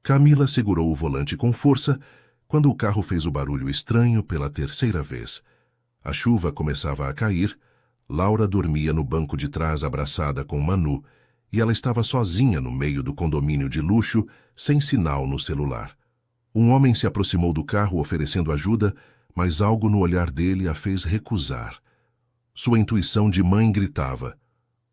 Camila segurou o volante com força quando o carro fez o barulho estranho pela terceira vez. A chuva começava a cair. Laura dormia no banco de trás abraçada com Manu, e ela estava sozinha no meio do condomínio de luxo, sem sinal no celular. Um homem se aproximou do carro oferecendo ajuda, mas algo no olhar dele a fez recusar. Sua intuição de mãe gritava: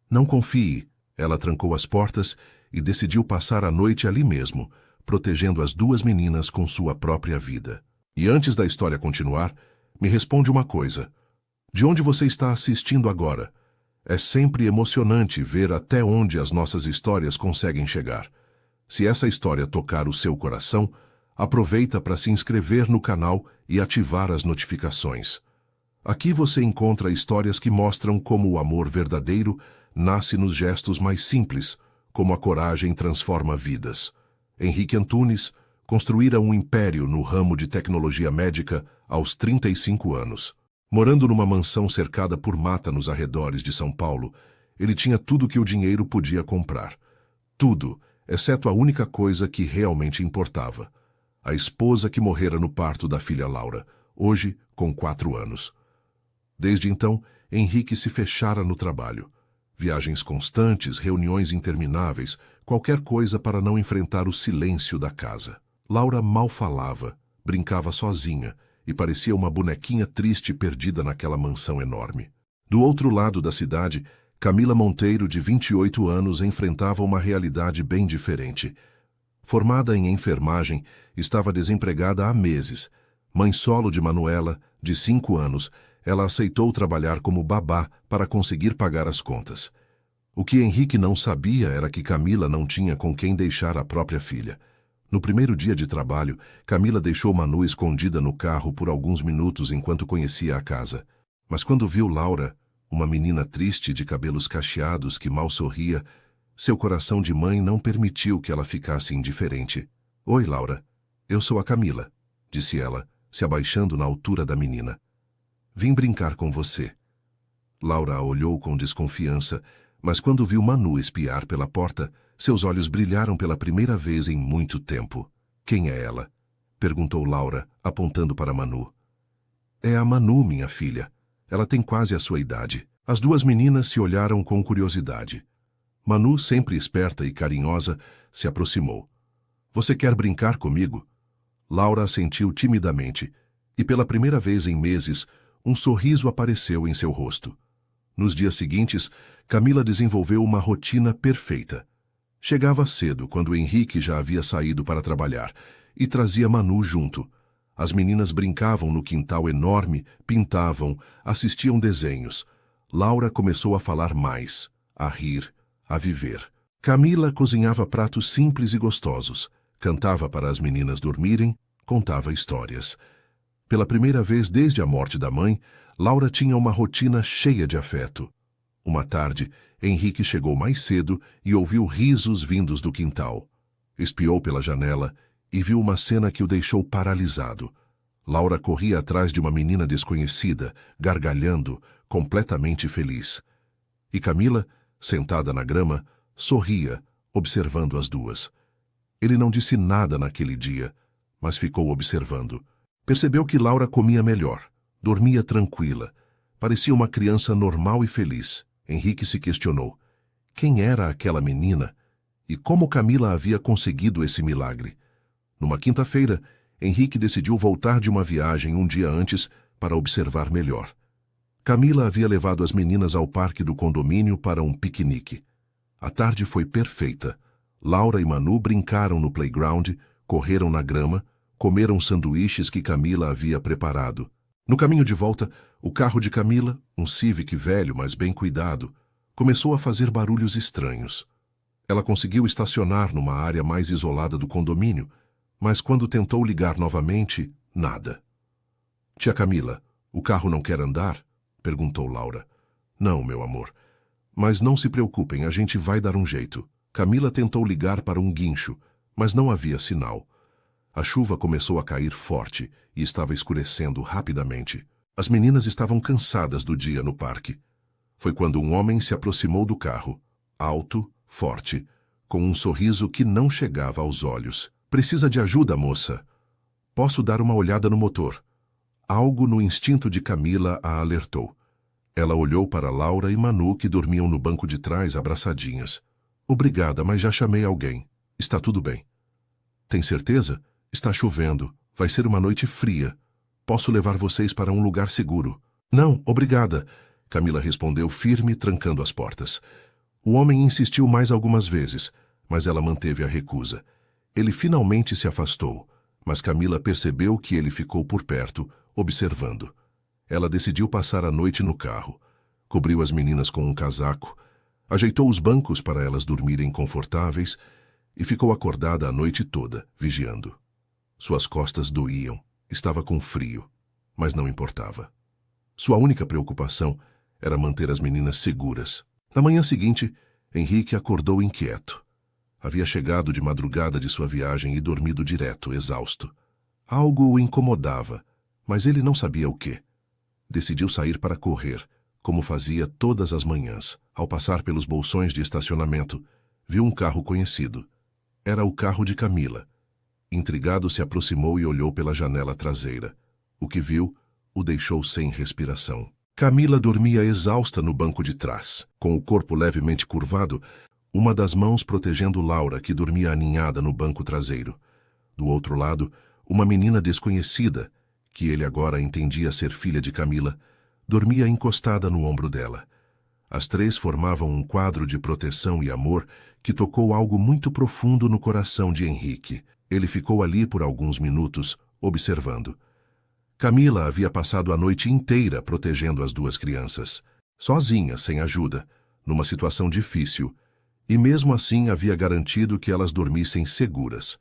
"Não confie." Ela trancou as portas e decidiu passar a noite ali mesmo, protegendo as duas meninas com sua própria vida. E antes da história continuar, me responde uma coisa. De onde você está assistindo agora? É sempre emocionante ver até onde as nossas histórias conseguem chegar. Se essa história tocar o seu coração, aproveita para se inscrever no canal e ativar as notificações. Aqui você encontra histórias que mostram como o amor verdadeiro nasce nos gestos mais simples, como a coragem transforma vidas. Henrique Antunes construíra um império no ramo de tecnologia médica aos 35 anos. Morando numa mansão cercada por mata nos arredores de São Paulo, ele tinha tudo que o dinheiro podia comprar. Tudo, exceto a única coisa que realmente importava: a esposa que morrera no parto da filha Laura, hoje com 4 anos. Desde então, Henrique se fechara no trabalho. Viagens constantes, reuniões intermináveis, qualquer coisa para não enfrentar o silêncio da casa. Laura mal falava, brincava sozinha e parecia uma bonequinha triste perdida naquela mansão enorme. Do outro lado da cidade, Camila Monteiro, de 28 anos, enfrentava uma realidade bem diferente. Formada em enfermagem, estava desempregada há meses. Mãe solo de Manuela, de 5 anos, ela aceitou trabalhar como babá para conseguir pagar as contas. O que Henrique não sabia era que Camila não tinha com quem deixar a própria filha. No primeiro dia de trabalho, Camila deixou Manu escondida no carro por alguns minutos enquanto conhecia a casa. Mas quando viu Laura, uma menina triste de cabelos cacheados que mal sorria, seu coração de mãe não permitiu que ela ficasse indiferente. "Oi, Laura. Eu sou a Camila", disse ela, se abaixando na altura da menina. "Vim brincar com você." Laura a olhou com desconfiança, mas quando viu Manu espiar pela porta, seus olhos brilharam pela primeira vez em muito tempo. "Quem é ela?" perguntou Laura, apontando para Manu. "É a Manu, minha filha. Ela tem quase a sua idade." As duas meninas se olharam com curiosidade. Manu, sempre esperta e carinhosa, se aproximou. "Você quer brincar comigo?" Laura assentiu timidamente, e pela primeira vez em meses, um sorriso apareceu em seu rosto. Nos dias seguintes, Camila desenvolveu uma rotina perfeita. Chegava cedo, quando Henrique já havia saído para trabalhar, e trazia Manu junto. As meninas brincavam no quintal enorme, pintavam, assistiam desenhos. Laura começou a falar mais, a rir, a viver. Camila cozinhava pratos simples e gostosos, cantava para as meninas dormirem, contava histórias. Pela primeira vez desde a morte da mãe, Laura tinha uma rotina cheia de afeto. Uma tarde, Henrique chegou mais cedo e ouviu risos vindos do quintal. Espiou pela janela e viu uma cena que o deixou paralisado. Laura corria atrás de uma menina desconhecida, gargalhando, completamente feliz. E Camila, sentada na grama, sorria, observando as duas. Ele não disse nada naquele dia, mas ficou observando. Percebeu que Laura comia melhor, dormia tranquila, parecia uma criança normal e feliz. Henrique se questionou: quem era aquela menina e como Camila havia conseguido esse milagre? Numa quinta-feira, Henrique decidiu voltar de uma viagem um dia antes para observar melhor. Camila havia levado as meninas ao parque do condomínio para um piquenique. A tarde foi perfeita. Laura e Manu brincaram no playground, correram na grama, comeram sanduíches que Camila havia preparado. No caminho de volta, o carro de Camila, um Civic velho, mas bem cuidado, começou a fazer barulhos estranhos. Ela conseguiu estacionar numa área mais isolada do condomínio, mas quando tentou ligar novamente, nada. "Tia Camila, o carro não quer andar?" perguntou Laura. "Não, meu amor. Mas não se preocupem, a gente vai dar um jeito." Camila tentou ligar para um guincho, mas não havia sinal. A chuva começou a cair forte e estava escurecendo rapidamente. As meninas estavam cansadas do dia no parque. Foi quando um homem se aproximou do carro, alto, forte, com um sorriso que não chegava aos olhos. Precisa de ajuda, moça? Posso dar uma olhada no motor? Algo no instinto de Camila a alertou. Ela olhou para Laura e Manu, que dormiam no banco de trás abraçadinhas. Obrigada, mas já chamei alguém. Está tudo bem. Tem certeza? Está chovendo. Vai ser uma noite fria. Posso levar vocês para um lugar seguro. Não, obrigada, Camila respondeu firme, trancando as portas. O homem insistiu mais algumas vezes, mas ela manteve a recusa. Ele finalmente se afastou, mas Camila percebeu que ele ficou por perto, observando. Ela decidiu passar a noite no carro. Cobriu as meninas com um casaco, ajeitou os bancos para elas dormirem confortáveis e ficou acordada a noite toda, vigiando. Suas costas doíam, estava com frio, mas não importava. Sua única preocupação era manter as meninas seguras. Na manhã seguinte, Henrique acordou inquieto. Havia chegado de madrugada de sua viagem e dormido direto, exausto. Algo o incomodava, mas ele não sabia o quê. Decidiu sair para correr, como fazia todas as manhãs. Ao passar pelos bolsões de estacionamento, viu um carro conhecido. Era o carro de Camila. Intrigado, se aproximou e olhou pela janela traseira. O que viu o deixou sem respiração. Camila dormia exausta no banco de trás, com o corpo levemente curvado, uma das mãos protegendo Laura, que dormia aninhada no banco traseiro. Do outro lado, uma menina desconhecida, que ele agora entendia ser filha de Camila, dormia encostada no ombro dela. As três formavam um quadro de proteção e amor que tocou algo muito profundo no coração de Henrique. Ele ficou ali por alguns minutos, observando. Camila havia passado a noite inteira protegendo as duas crianças, sozinha, sem ajuda, numa situação difícil, e mesmo assim havia garantido que elas dormissem seguras.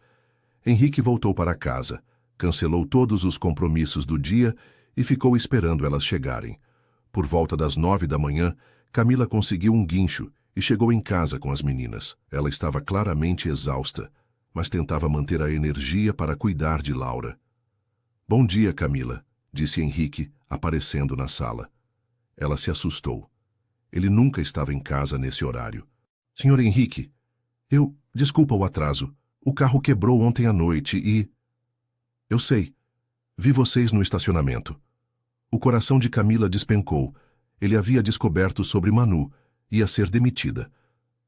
Henrique voltou para casa, cancelou todos os compromissos do dia e ficou esperando elas chegarem. Por volta das 9 da manhã, Camila conseguiu um guincho e chegou em casa com as meninas. Ela estava claramente exausta, mas tentava manter a energia para cuidar de Laura. Bom dia, Camila, disse Henrique, aparecendo na sala. Ela se assustou. Ele nunca estava em casa nesse horário. Senhor Henrique, desculpa o atraso. O carro quebrou ontem à noite e... Eu sei. Vi vocês no estacionamento. O coração de Camila despencou. Ele havia descoberto sobre Manu. Ia ser demitida.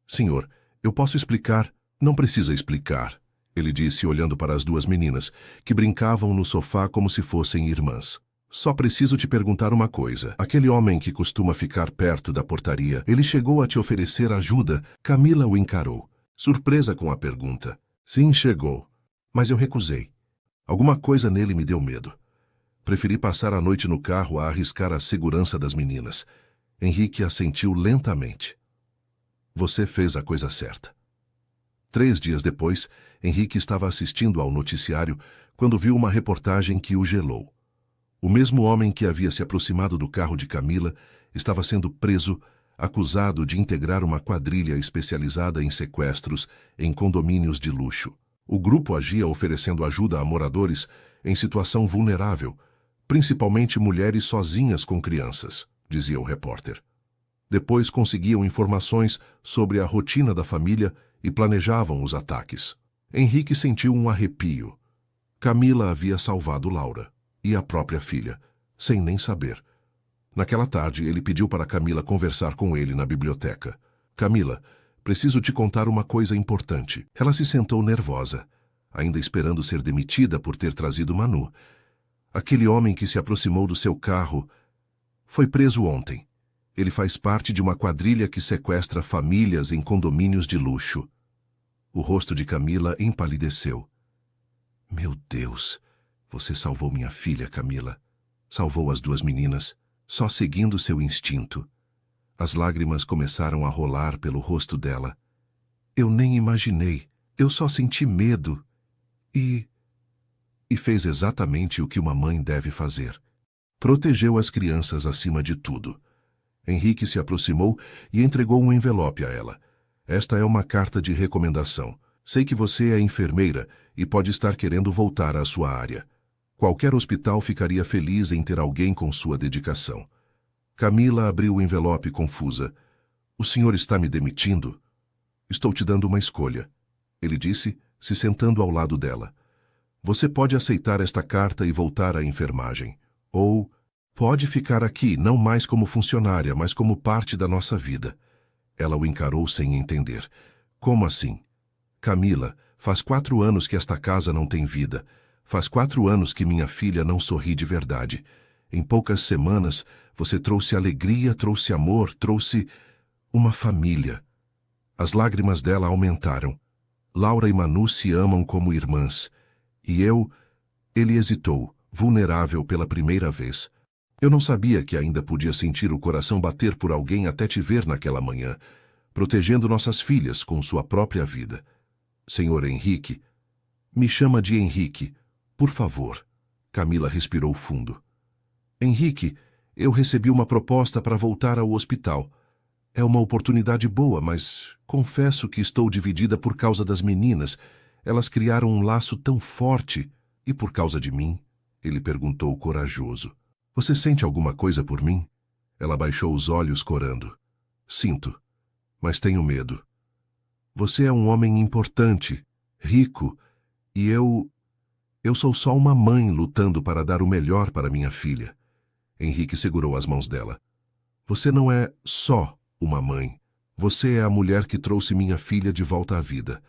Senhor, eu posso explicar? Não precisa explicar, ele disse olhando para as duas meninas, que brincavam no sofá como se fossem irmãs. Só preciso te perguntar uma coisa. Aquele homem que costuma ficar perto da portaria, ele chegou a te oferecer ajuda? Camila o encarou, surpresa com a pergunta. Sim, chegou. Mas eu recusei. Alguma coisa nele me deu medo. Preferi passar a noite no carro a arriscar a segurança das meninas. Henrique assentiu lentamente. Você fez a coisa certa. 3 dias depois, Henrique estava assistindo ao noticiário quando viu uma reportagem que o gelou. O mesmo homem que havia se aproximado do carro de Camila estava sendo preso, acusado de integrar uma quadrilha especializada em sequestros em condomínios de luxo. O grupo agia oferecendo ajuda a moradores em situação vulnerável, principalmente mulheres sozinhas com crianças, dizia o repórter. Depois conseguiam informações sobre a rotina da família e planejavam os ataques. Henrique sentiu um arrepio. Camila havia salvado Laura e a própria filha, sem nem saber. Naquela tarde, ele pediu para Camila conversar com ele na biblioteca. Camila, preciso te contar uma coisa importante. Ela se sentou nervosa, ainda esperando ser demitida por ter trazido Manu. Aquele homem que se aproximou do seu carro foi preso ontem. Ele faz parte de uma quadrilha que sequestra famílias em condomínios de luxo. O rosto de Camila empalideceu. Meu Deus, você salvou minha filha, Camila. Salvou as duas meninas, só seguindo seu instinto. As lágrimas começaram a rolar pelo rosto dela. Eu nem imaginei, eu só senti medo. E fez exatamente o que uma mãe deve fazer. Protegeu as crianças acima de tudo. Henrique se aproximou e entregou um envelope a ela. Esta é uma carta de recomendação. Sei que você é enfermeira e pode estar querendo voltar à sua área. Qualquer hospital ficaria feliz em ter alguém com sua dedicação. Camila abriu o envelope confusa. O senhor está me demitindo? Estou te dando uma escolha. Ele disse, se sentando ao lado dela. Você pode aceitar esta carta e voltar à enfermagem. Ou pode ficar aqui, não mais como funcionária, mas como parte da nossa vida. Ela o encarou sem entender. Como assim? Camila, faz 4 anos que esta casa não tem vida. Faz 4 anos que minha filha não sorri de verdade. Em poucas semanas, você trouxe alegria, trouxe amor, trouxe uma família. As lágrimas dela aumentaram. Laura e Manu se amam como irmãs. E eu... Ele hesitou, vulnerável pela primeira vez. Eu não sabia que ainda podia sentir o coração bater por alguém até te ver naquela manhã, protegendo nossas filhas com sua própria vida. Senhor Henrique, me chama de Henrique, por favor. Camila respirou fundo. Henrique, eu recebi uma proposta para voltar ao hospital. É uma oportunidade boa, mas confesso que estou dividida por causa das meninas. Elas criaram um laço tão forte. E por causa de mim? Ele perguntou corajoso. Você sente alguma coisa por mim? Ela baixou os olhos corando. Sinto, mas tenho medo. Você é um homem importante, rico, e eu sou só uma mãe lutando para dar o melhor para minha filha. Henrique segurou as mãos dela. Você não é só uma mãe. Você é a mulher que trouxe minha filha de volta à vida.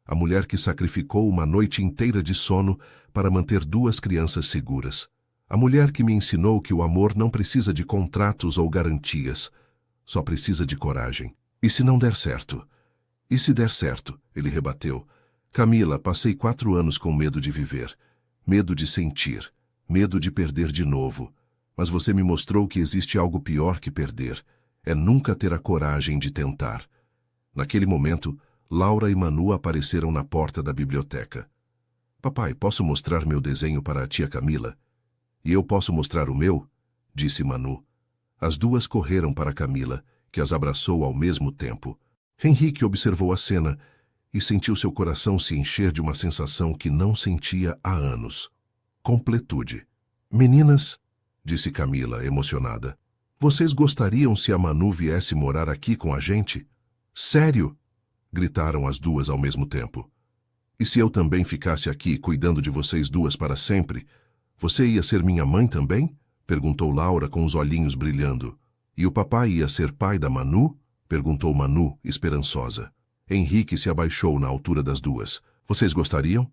A mulher que sacrificou uma noite inteira de sono para manter 2 crianças seguras. A mulher que me ensinou que o amor não precisa de contratos ou garantias. Só precisa de coragem. E se não der certo? E se der certo? Ele rebateu. Camila, passei 4 anos com medo de viver. Medo de sentir. Medo de perder de novo. Mas você me mostrou que existe algo pior que perder. É nunca ter a coragem de tentar. Naquele momento, Laura e Manu apareceram na porta da biblioteca. Papai, posso mostrar meu desenho para a tia Camila? E eu posso mostrar o meu? Disse Manu. As duas correram para Camila, que as abraçou ao mesmo tempo. Henrique observou a cena e sentiu seu coração se encher de uma sensação que não sentia há anos. Completude. Meninas, disse Camila, emocionada, vocês gostariam se a Manu viesse morar aqui com a gente? Sério? Gritaram as duas ao mesmo tempo. E se eu também ficasse aqui cuidando de vocês duas para sempre, você ia ser minha mãe também? Perguntou Laura com os olhinhos brilhando. E o papai ia ser pai da Manu? Perguntou Manu, esperançosa. Henrique se abaixou na altura das duas. Vocês gostariam?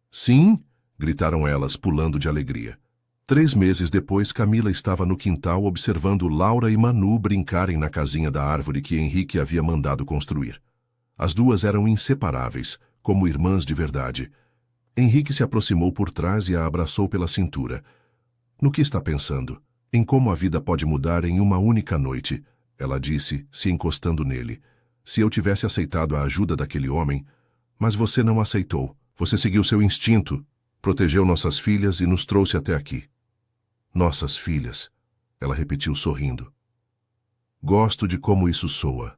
Sim, gritaram elas, pulando de alegria. 3 meses depois, Camila estava no quintal observando Laura e Manu brincarem na casinha da árvore que Henrique havia mandado construir. As duas eram inseparáveis, como irmãs de verdade. Henrique se aproximou por trás e a abraçou pela cintura. No que está pensando? Em como a vida pode mudar em uma única noite, ela disse, se encostando nele. Se eu tivesse aceitado a ajuda daquele homem... Mas você não aceitou. Você seguiu seu instinto, protegeu nossas filhas e nos trouxe até aqui. Nossas filhas, ela repetiu sorrindo. Gosto de como isso soa.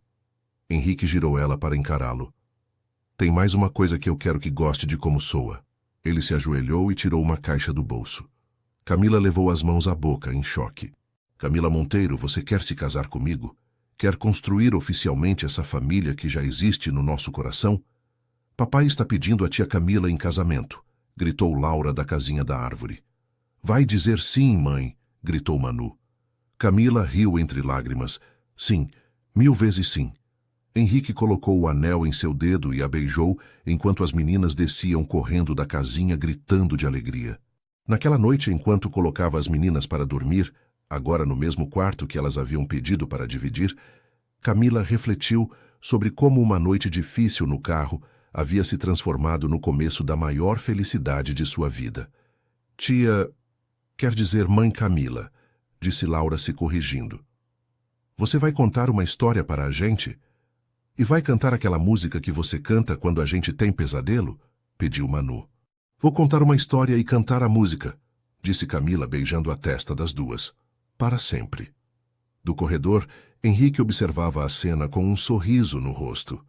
Henrique girou ela para encará-lo. Tem mais uma coisa que eu quero que goste de como soa. Ele se ajoelhou e tirou uma caixa do bolso. Camila levou as mãos à boca, em choque. Camila Monteiro, você quer se casar comigo? Quer construir oficialmente essa família que já existe no nosso coração? Papai está pedindo a tia Camila em casamento, gritou Laura da casinha da árvore. Vai dizer sim, mãe, gritou Manu. Camila riu entre lágrimas. Sim, 1000 vezes sim. Henrique colocou o anel em seu dedo e a beijou enquanto as meninas desciam correndo da casinha gritando de alegria. Naquela noite, enquanto colocava as meninas para dormir, agora no mesmo quarto que elas haviam pedido para dividir, Camila refletiu sobre como uma noite difícil no carro havia se transformado no começo da maior felicidade de sua vida. Tia, quer dizer mãe Camila, disse Laura se corrigindo. Você vai contar uma história para a gente? E vai cantar aquela música que você canta quando a gente tem pesadelo? Pediu Manu. Vou contar uma história e cantar a música, disse Camila beijando a testa das duas. Para sempre. Do corredor, Henrique observava a cena com um sorriso no rosto.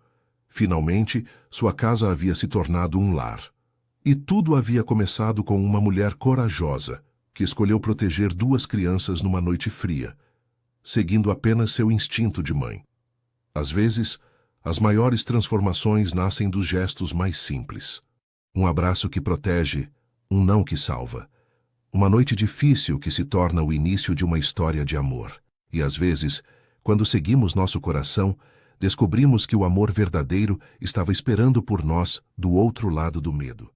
Finalmente, sua casa havia se tornado um lar. E tudo havia começado com uma mulher corajosa, que escolheu proteger 2 crianças numa noite fria, seguindo apenas seu instinto de mãe. Às vezes, as maiores transformações nascem dos gestos mais simples. Um abraço que protege, um não que salva. Uma noite difícil que se torna o início de uma história de amor. E às vezes, quando seguimos nosso coração, descobrimos que o amor verdadeiro estava esperando por nós do outro lado do medo.